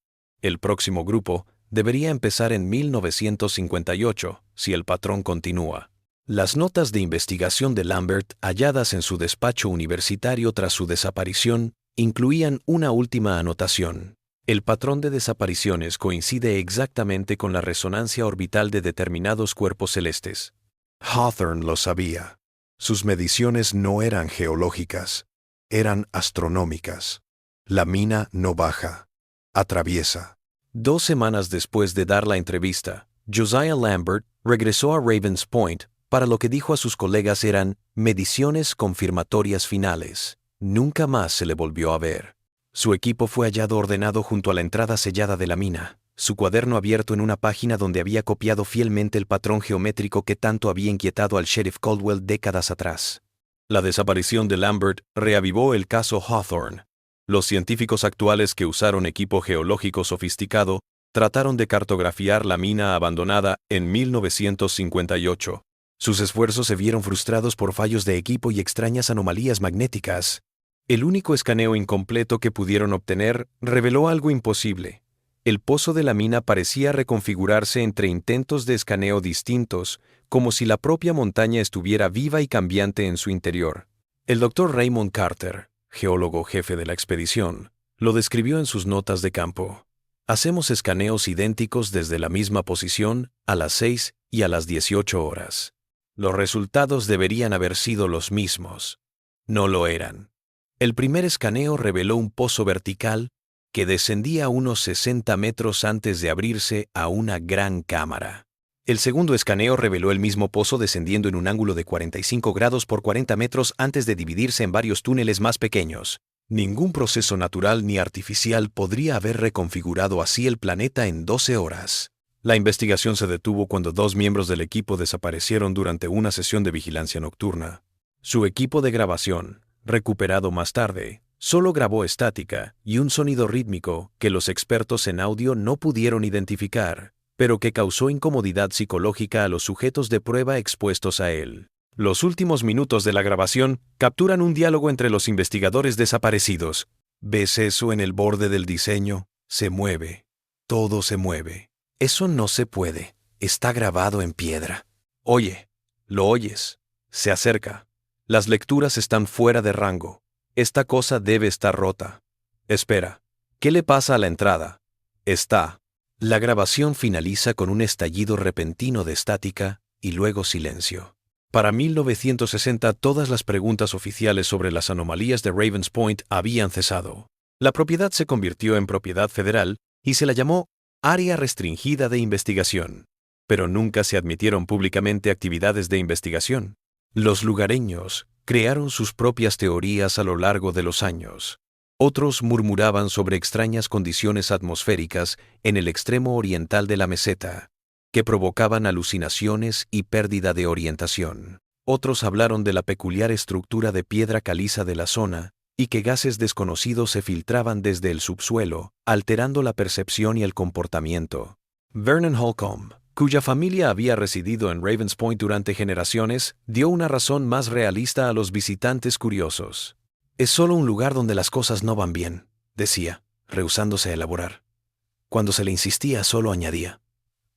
S1: El próximo grupo debería empezar en 1958, si el patrón continúa. Las notas de investigación de Lambert halladas en su despacho universitario tras su desaparición incluían una última anotación. El patrón de desapariciones coincide exactamente con la resonancia orbital de determinados cuerpos celestes. Hawthorne lo sabía. Sus mediciones no eran geológicas, eran astronómicas. La mina no baja, atraviesa. 2 semanas después de dar la entrevista, Josiah Lambert regresó a Ravens Point para lo que dijo a sus colegas eran mediciones confirmatorias finales. Nunca más se le volvió a ver. Su equipo fue hallado ordenado junto a la entrada sellada de la mina, su cuaderno abierto en una página donde había copiado fielmente el patrón geométrico que tanto había inquietado al sheriff Caldwell décadas atrás. La desaparición de Lambert reavivó el caso Hawthorne. Los científicos actuales que usaron equipo geológico sofisticado trataron de cartografiar la mina abandonada en 1958. Sus esfuerzos se vieron frustrados por fallos de equipo y extrañas anomalías magnéticas. El único escaneo incompleto que pudieron obtener reveló algo imposible. El pozo de la mina parecía reconfigurarse entre intentos de escaneo distintos, como si la propia montaña estuviera viva y cambiante en su interior. El Dr. Raymond Carter, geólogo jefe de la expedición, lo describió en sus notas de campo. Hacemos escaneos idénticos desde la misma posición a las 6 y a las 18 horas. Los resultados deberían haber sido los mismos. No lo eran. El primer escaneo reveló un pozo vertical que descendía unos 60 metros antes de abrirse a una gran cámara. El segundo escaneo reveló el mismo pozo descendiendo en un ángulo de 45 grados por 40 metros antes de dividirse en varios túneles más pequeños. Ningún proceso natural ni artificial podría haber reconfigurado así el planeta en 12 horas. La investigación se detuvo cuando 2 miembros del equipo desaparecieron durante una sesión de vigilancia nocturna. Su equipo de grabación, recuperado más tarde, solo grabó estática y un sonido rítmico que los expertos en audio no pudieron identificar, pero que causó incomodidad psicológica a los sujetos de prueba expuestos a él. Los últimos minutos de la grabación capturan un diálogo entre los investigadores desaparecidos. ¿Ves eso en el borde del diseño? Se mueve. Todo se mueve. Eso no se puede. Está grabado en piedra. Oye, ¿lo oyes? Se acerca. Las lecturas están fuera de rango. Esta cosa debe estar rota. Espera. ¿Qué le pasa a la entrada? Está. La grabación finaliza con un estallido repentino de estática y luego silencio. Para 1960 todas las preguntas oficiales sobre las anomalías de Ravens Point habían cesado. La propiedad se convirtió en propiedad federal y se la llamó Área Restringida de Investigación. Pero nunca se admitieron públicamente actividades de investigación. Los lugareños crearon sus propias teorías a lo largo de los años. Otros murmuraban sobre extrañas condiciones atmosféricas en el extremo oriental de la meseta, que provocaban alucinaciones y pérdida de orientación. Otros hablaron de la peculiar estructura de piedra caliza de la zona y que gases desconocidos se filtraban desde el subsuelo, alterando la percepción y el comportamiento. Vernon Holcomb, cuya familia había residido en Ravens Point durante generaciones, dio una razón más realista a los visitantes curiosos. Es solo un lugar donde las cosas no van bien, decía, rehusándose a elaborar. Cuando se le insistía, solo añadía: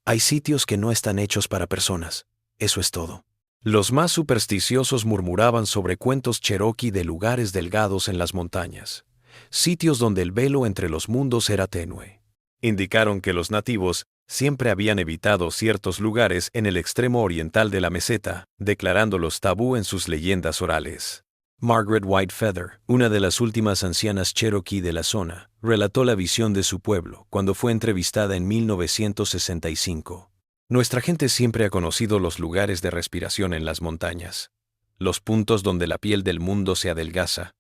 S1: hay sitios que no están hechos para personas, eso es todo. Los más supersticiosos murmuraban sobre cuentos cherokee de lugares delgados en las montañas, sitios donde el velo entre los mundos era tenue. Indicaron que los nativos siempre habían evitado ciertos lugares en el extremo oriental de la meseta, declarándolos tabú en sus leyendas orales. Margaret Whitefeather, una de las últimas ancianas cherokee de la zona, relató la visión de su pueblo cuando fue entrevistada en 1965. Nuestra gente siempre ha conocido los lugares de respiración en las montañas, los puntos donde la piel del mundo se adelgaza,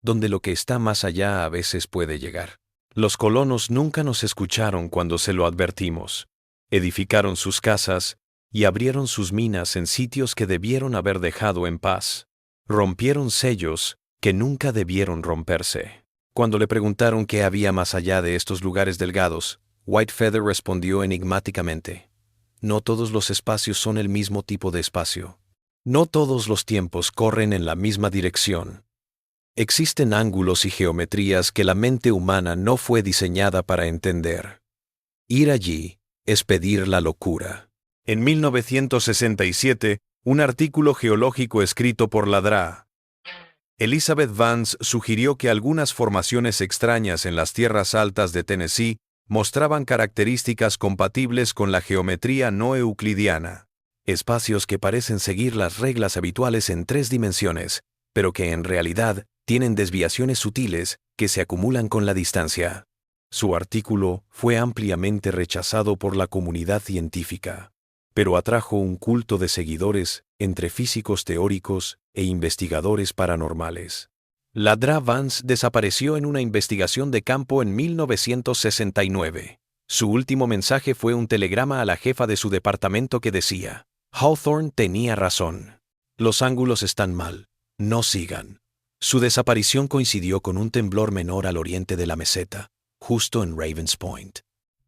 S1: donde lo que está más allá a veces puede llegar. Los colonos nunca nos escucharon cuando se lo advertimos. Edificaron sus casas y abrieron sus minas en sitios que debieron haber dejado en paz. Rompieron sellos que nunca debieron romperse. Cuando le preguntaron qué había más allá de estos lugares delgados, Whitefeather respondió enigmáticamente: no todos los espacios son el mismo tipo de espacio. No todos los tiempos corren en la misma dirección. Existen ángulos y geometrías que la mente humana no fue diseñada para entender. Ir allí es pedir la locura. En 1967, un artículo geológico escrito por la Dra. Elizabeth Vance sugirió que algunas formaciones extrañas en las tierras altas de Tennessee mostraban características compatibles con la geometría no euclidiana. Espacios que parecen seguir las reglas habituales en 3 dimensiones, pero que en realidad tienen desviaciones sutiles que se acumulan con la distancia. Su artículo fue ampliamente rechazado por la comunidad científica, pero atrajo un culto de seguidores entre físicos teóricos e investigadores paranormales. La Dra. Vance desapareció en una investigación de campo en 1969. Su último mensaje fue un telegrama a la jefa de su departamento que decía: Hawthorne tenía razón. Los ángulos están mal. No sigan. Su desaparición coincidió con un temblor menor al oriente de la meseta, justo en Ravens Point.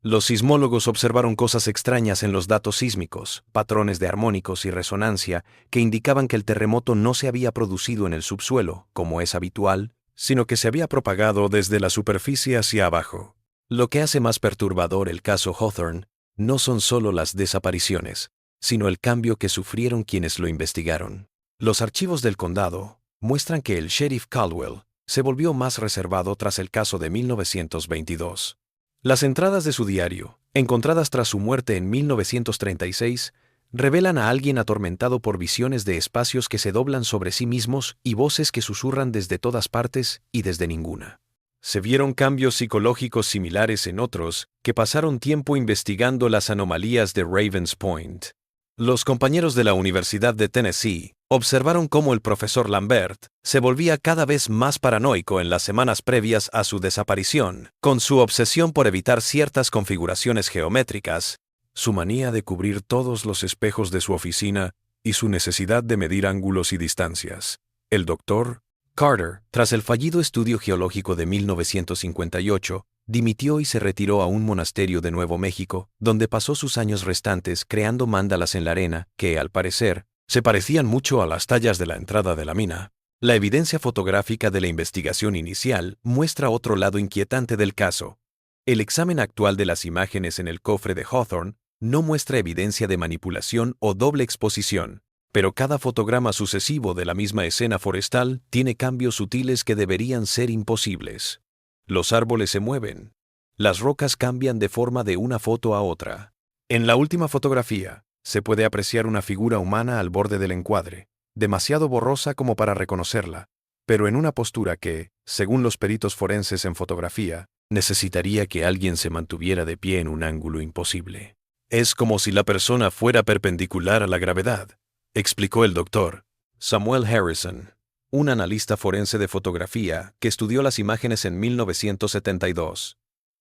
S1: Los sismólogos observaron cosas extrañas en los datos sísmicos, patrones de armónicos y resonancia que indicaban que el terremoto no se había producido en el subsuelo, como es habitual, sino que se había propagado desde la superficie hacia abajo. Lo que hace más perturbador el caso Hawthorne no son solo las desapariciones, sino el cambio que sufrieron quienes lo investigaron. Los archivos del condado muestran que el sheriff Caldwell se volvió más reservado tras el caso de 1922. Las entradas de su diario, encontradas tras su muerte en 1936, revelan a alguien atormentado por visiones de espacios que se doblan sobre sí mismos y voces que susurran desde todas partes y desde ninguna. Se vieron cambios psicológicos similares en otros que pasaron tiempo investigando las anomalías de Ravens Point. Los compañeros de la Universidad de Tennessee observaron cómo el profesor Lambert se volvía cada vez más paranoico en las semanas previas a su desaparición, con su obsesión por evitar ciertas configuraciones geométricas, su manía de cubrir todos los espejos de su oficina y su necesidad de medir ángulos y distancias. El doctor Carter, tras el fallido estudio geológico de 1958, dimitió y se retiró a un monasterio de Nuevo México, donde pasó sus años restantes creando mándalas en la arena que, al parecer, se parecían mucho a las tallas de la entrada de la mina. La evidencia fotográfica de la investigación inicial muestra otro lado inquietante del caso. El examen actual de las imágenes en el cofre de Hawthorne no muestra evidencia de manipulación o doble exposición, pero cada fotograma sucesivo de la misma escena forestal tiene cambios sutiles que deberían ser imposibles. Los árboles se mueven. Las rocas cambian de forma de una foto a otra. En la última fotografía, se puede apreciar una figura humana al borde del encuadre, demasiado borrosa como para reconocerla, pero en una postura que, según los peritos forenses en fotografía, necesitaría que alguien se mantuviera de pie en un ángulo imposible. Es como si la persona fuera perpendicular a la gravedad, explicó el doctor Samuel Harrison, un analista forense de fotografía que estudió las imágenes en 1972.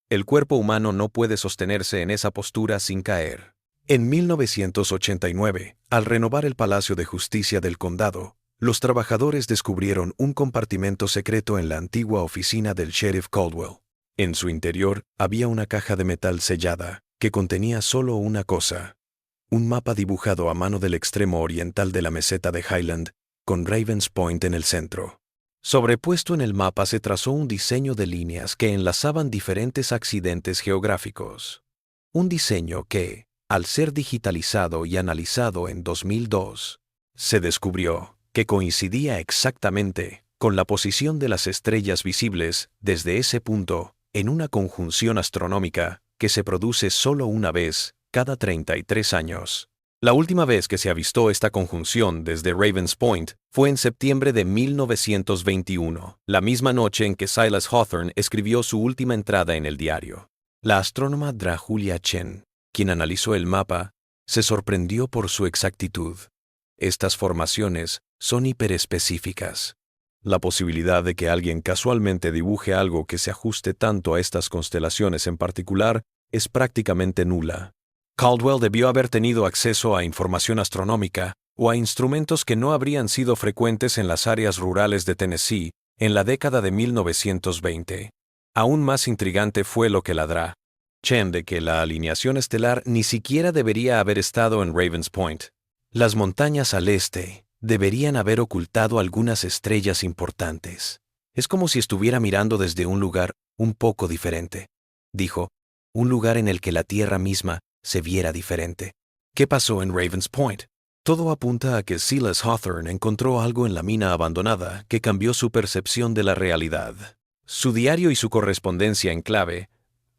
S1: El cuerpo humano no puede sostenerse en esa postura sin caer. En 1989, al renovar el Palacio de Justicia del Condado, los trabajadores descubrieron un compartimento secreto en la antigua oficina del sheriff Caldwell. En su interior había una caja de metal sellada que contenía solo una cosa: un mapa dibujado a mano del extremo oriental de la meseta de Highland, con Ravens Point en el centro. Sobrepuesto en el mapa se trazó un diseño de líneas que enlazaban diferentes accidentes geográficos. Un diseño que, al ser digitalizado y analizado en 2002, se descubrió que coincidía exactamente con la posición de las estrellas visibles desde ese punto en una conjunción astronómica que se produce solo una vez cada 33 años. La última vez que se avistó esta conjunción desde Ravens Point fue en septiembre de 1921, la misma noche en que Silas Hawthorne escribió su última entrada en el diario. La astrónoma Dra. Julia Chen, quien analizó el mapa, se sorprendió por su exactitud. Estas formaciones son hiperespecíficas. La posibilidad de que alguien casualmente dibuje algo que se ajuste tanto a estas constelaciones en particular es prácticamente nula. Caldwell debió haber tenido acceso a información astronómica o a instrumentos que no habrían sido frecuentes en las áreas rurales de Tennessee en la década de 1920. Aún más intrigante fue lo que la Dra. Chen de que la alineación estelar ni siquiera debería haber estado en Ravens Point. Las montañas al este deberían haber ocultado algunas estrellas importantes. Es como si estuviera mirando desde un lugar un poco diferente, dijo, un lugar en el que la Tierra misma se viera diferente. ¿Qué pasó en Ravens Point? Todo apunta a que Silas Hawthorne encontró algo en la mina abandonada que cambió su percepción de la realidad. Su diario y su correspondencia en clave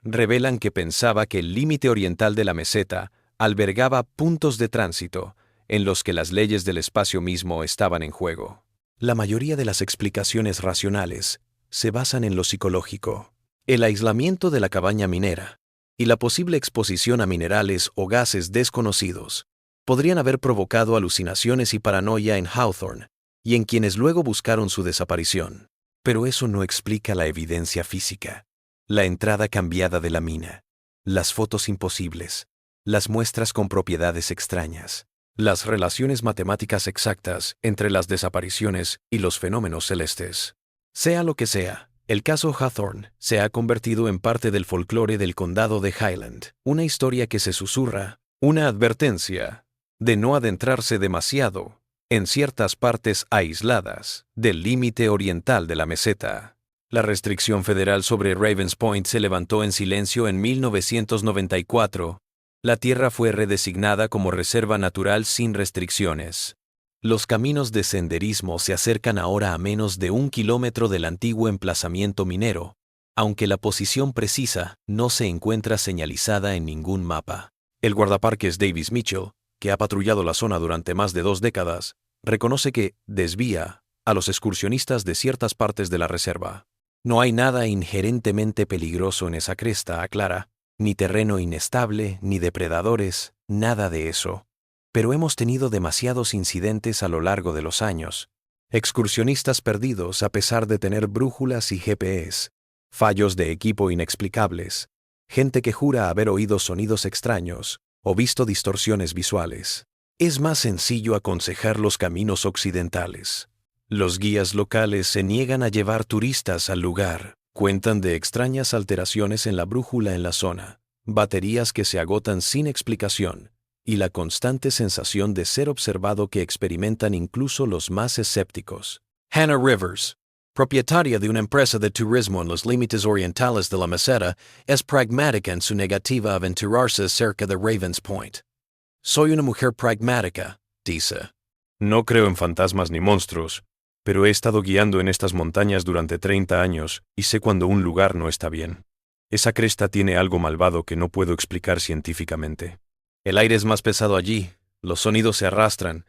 S1: revelan que pensaba que el límite oriental de la meseta albergaba puntos de tránsito en los que las leyes del espacio mismo estaban en juego. La mayoría de las explicaciones racionales se basan en lo psicológico. El aislamiento de la cabaña minera y la posible exposición a minerales o gases desconocidos podrían haber provocado alucinaciones y paranoia en Hawthorne y en quienes luego buscaron su desaparición. Pero eso no explica la evidencia física. La entrada cambiada de la mina, las fotos imposibles, las muestras con propiedades extrañas, las relaciones matemáticas exactas entre las desapariciones y los fenómenos celestes. Sea lo que sea, el caso Hawthorne se ha convertido en parte del folclore del condado de Highland, una historia que se susurra, una advertencia de no adentrarse demasiado en ciertas partes aisladas del límite oriental de la meseta. La restricción federal sobre Ravens Point se levantó en silencio en 1994. La tierra fue redesignada como reserva natural sin restricciones. Los caminos de senderismo se acercan ahora a menos de 1 kilómetro del antiguo emplazamiento minero, aunque la posición precisa no se encuentra señalizada en ningún mapa. El guardaparques Davis Mitchell, que ha patrullado la zona durante más de 2 décadas, reconoce que desvía a los excursionistas de ciertas partes de la reserva. No hay nada inherentemente peligroso en esa cresta, aclara, ni terreno inestable, ni depredadores, nada de eso. Pero hemos tenido demasiados incidentes a lo largo de los años. Excursionistas perdidos a pesar de tener brújulas y GPS, fallos de equipo inexplicables, gente que jura haber oído sonidos extraños o visto distorsiones visuales. Es más sencillo aconsejar los caminos occidentales. Los guías locales se niegan a llevar turistas al lugar. Cuentan de extrañas alteraciones en la brújula en la zona, baterías que se agotan sin explicación, y la constante sensación de ser observado que experimentan incluso los más escépticos. Hannah Rivers, propietaria de una empresa de turismo en los límites orientales de la meseta, es pragmática en su negativa a aventurarse cerca de Ravens Point. Soy una mujer pragmática, dice. No creo en fantasmas ni monstruos, pero he estado guiando en estas montañas durante 30 años y sé cuando un lugar no está bien. Esa cresta tiene algo malvado que no puedo explicar científicamente. El aire es más pesado allí, los sonidos se arrastran,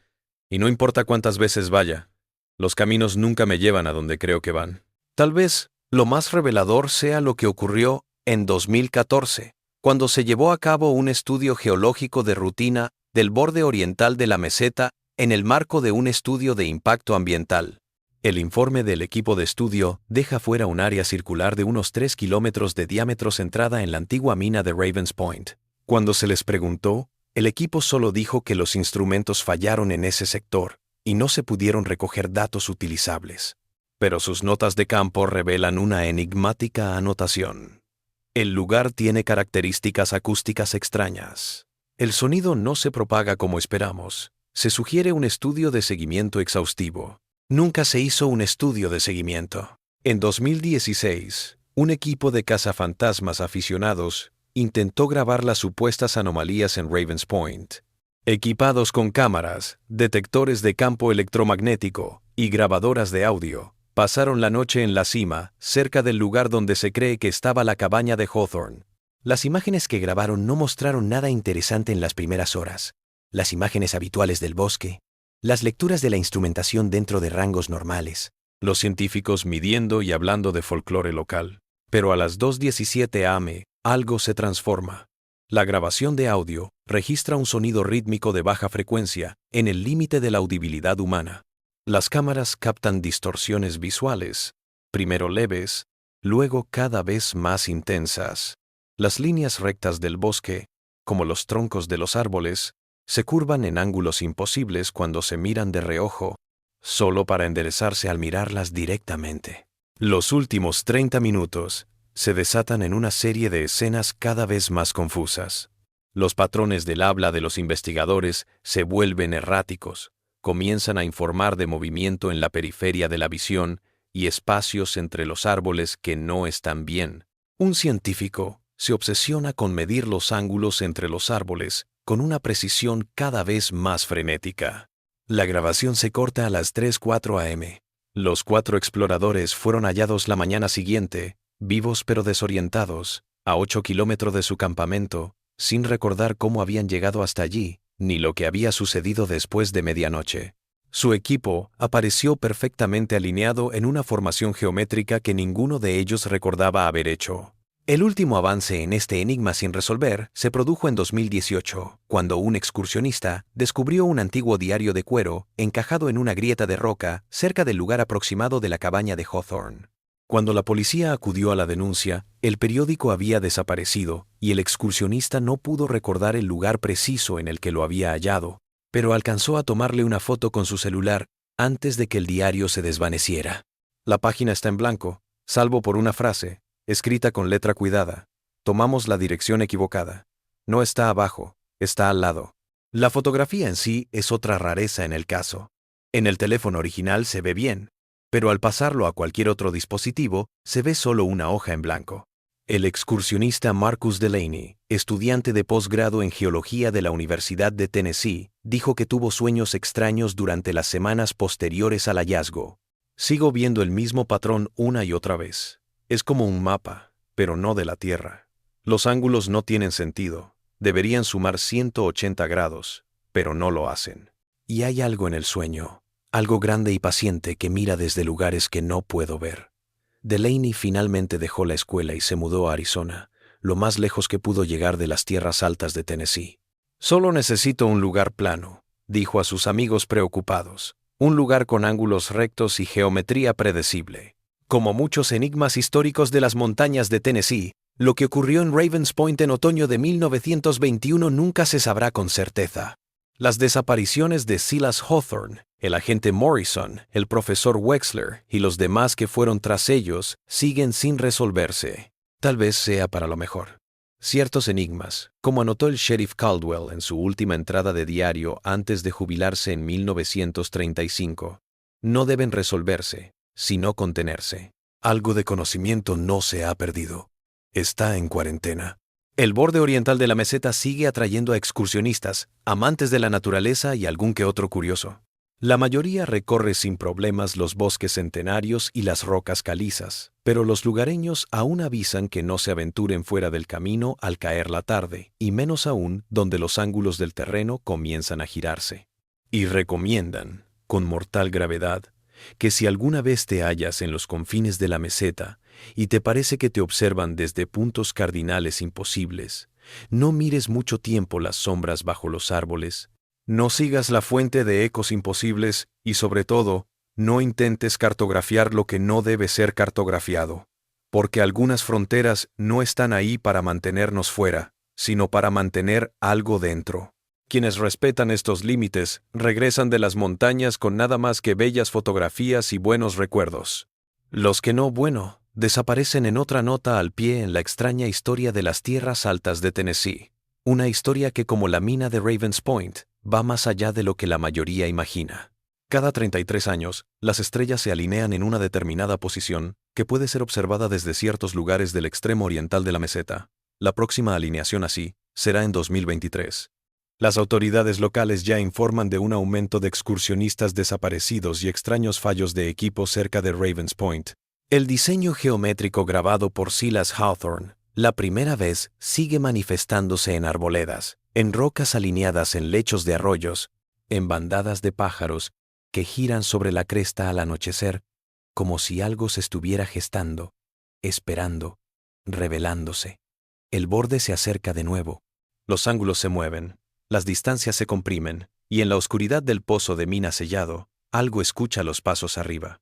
S1: y no importa cuántas veces vaya, los caminos nunca me llevan a donde creo que van. Tal vez lo más revelador sea lo que ocurrió en 2014, cuando se llevó a cabo un estudio geológico de rutina del borde oriental de la meseta en el marco de un estudio de impacto ambiental. El informe del equipo de estudio deja fuera un área circular de unos 3 kilómetros de diámetro centrada en la antigua mina de Ravens Point. Cuando se les preguntó, el equipo solo dijo que los instrumentos fallaron en ese sector y no se pudieron recoger datos utilizables. Pero sus notas de campo revelan una enigmática anotación. El lugar tiene características acústicas extrañas. El sonido no se propaga como esperamos. Se sugiere un estudio de seguimiento exhaustivo. Nunca se hizo un estudio de seguimiento. En 2016, un equipo de cazafantasmas aficionados intentó grabar las supuestas anomalías en Ravens Point. Equipados con cámaras, detectores de campo electromagnético y grabadoras de audio, pasaron la noche en la cima, cerca del lugar donde se cree que estaba la cabaña de Hawthorne. Las imágenes que grabaron no mostraron nada interesante en las primeras horas. Las imágenes habituales del bosque, las lecturas de la instrumentación dentro de rangos normales, los científicos midiendo y hablando de folclore local. Pero a las 2:17 am, algo se transforma. La grabación de audio registra un sonido rítmico de baja frecuencia en el límite de la audibilidad humana. Las cámaras captan distorsiones visuales, primero leves, luego cada vez más intensas. Las líneas rectas del bosque, como los troncos de los árboles, se curvan en ángulos imposibles cuando se miran de reojo, solo para enderezarse al mirarlas directamente. Los últimos 30 minutos se desatan en una serie de escenas cada vez más confusas. Los patrones del habla de los investigadores se vuelven erráticos, comienzan a informar de movimiento en la periferia de la visión y espacios entre los árboles que no están bien. Un científico se obsesiona con medir los ángulos entre los árboles con una precisión cada vez más frenética. La grabación se corta a las 3:04 am. Los 4 exploradores fueron hallados la mañana siguiente, vivos pero desorientados, a 8 kilómetros de su campamento, sin recordar cómo habían llegado hasta allí, ni lo que había sucedido después de medianoche. Su equipo apareció perfectamente alineado en una formación geométrica que ninguno de ellos recordaba haber hecho. El último avance en este enigma sin resolver se produjo en 2018, cuando un excursionista descubrió un antiguo diario de cuero encajado en una grieta de roca cerca del lugar aproximado de la cabaña de Hawthorne. Cuando la policía acudió a la denuncia, el periódico había desaparecido y el excursionista no pudo recordar el lugar preciso en el que lo había hallado, pero alcanzó a tomarle una foto con su celular antes de que el diario se desvaneciera. La página está en blanco, salvo por una frase, escrita con letra cuidada. Tomamos la dirección equivocada. No está abajo, está al lado. La fotografía en sí es otra rareza en el caso. En el teléfono original se ve bien, pero al pasarlo a cualquier otro dispositivo, se ve solo una hoja en blanco. El excursionista Marcus Delaney, estudiante de posgrado en geología de la Universidad de Tennessee, dijo que tuvo sueños extraños durante las semanas posteriores al hallazgo. Sigo viendo el mismo patrón una y otra vez. Es como un mapa, pero no de la Tierra. Los ángulos no tienen sentido. Deberían sumar 180 grados, pero no lo hacen. Y hay algo en el sueño, algo grande y paciente que mira desde lugares que no puedo ver. Delaney finalmente dejó la escuela y se mudó a Arizona, lo más lejos que pudo llegar de las tierras altas de Tennessee. Solo necesito un lugar plano, dijo a sus amigos preocupados. Un lugar con ángulos rectos y geometría predecible. Como muchos enigmas históricos de las montañas de Tennessee, lo que ocurrió en Ravens Point en otoño de 1921 nunca se sabrá con certeza. Las desapariciones de Silas Hawthorne, el agente Morrison, el profesor Wexler y los demás que fueron tras ellos siguen sin resolverse. Tal vez sea para lo mejor. Ciertos enigmas, como anotó el sheriff Caldwell en su última entrada de diario antes de jubilarse en 1935, no deben resolverse, sino contenerse. Algo de conocimiento no se ha perdido. Está en cuarentena. El borde oriental de la meseta sigue atrayendo a excursionistas, amantes de la naturaleza y algún que otro curioso. La mayoría recorre sin problemas los bosques centenarios y las rocas calizas, pero los lugareños aún avisan que no se aventuren fuera del camino al caer la tarde, y menos aún donde los ángulos del terreno comienzan a girarse. Y recomiendan, con mortal gravedad, que si alguna vez te hallas en los confines de la meseta y te parece que te observan desde puntos cardinales imposibles, no mires mucho tiempo las sombras bajo los árboles, no sigas la fuente de ecos imposibles y, sobre todo, no intentes cartografiar lo que no debe ser cartografiado, porque algunas fronteras no están ahí para mantenernos fuera, sino para mantener algo dentro. Quienes respetan estos límites regresan de las montañas con nada más que bellas fotografías y buenos recuerdos. Los que no, bueno, desaparecen en otra nota al pie en la extraña historia de las tierras altas de Tennessee. Una historia que, como la mina de Ravens Point, va más allá de lo que la mayoría imagina. Cada 33 años, las estrellas se alinean en una determinada posición que puede ser observada desde ciertos lugares del extremo oriental de la meseta. La próxima alineación así será en 2023. Las autoridades locales ya informan de un aumento de excursionistas desaparecidos y extraños fallos de equipo cerca de Ravens Point. El diseño geométrico grabado por Silas Hawthorne, la primera vez, sigue manifestándose en arboledas, en rocas alineadas en lechos de arroyos, en bandadas de pájaros que giran sobre la cresta al anochecer, como si algo se estuviera gestando, esperando, revelándose. El borde se acerca de nuevo. Los ángulos se mueven. Las distancias se comprimen, y en la oscuridad del pozo de mina sellado, algo escucha los pasos arriba.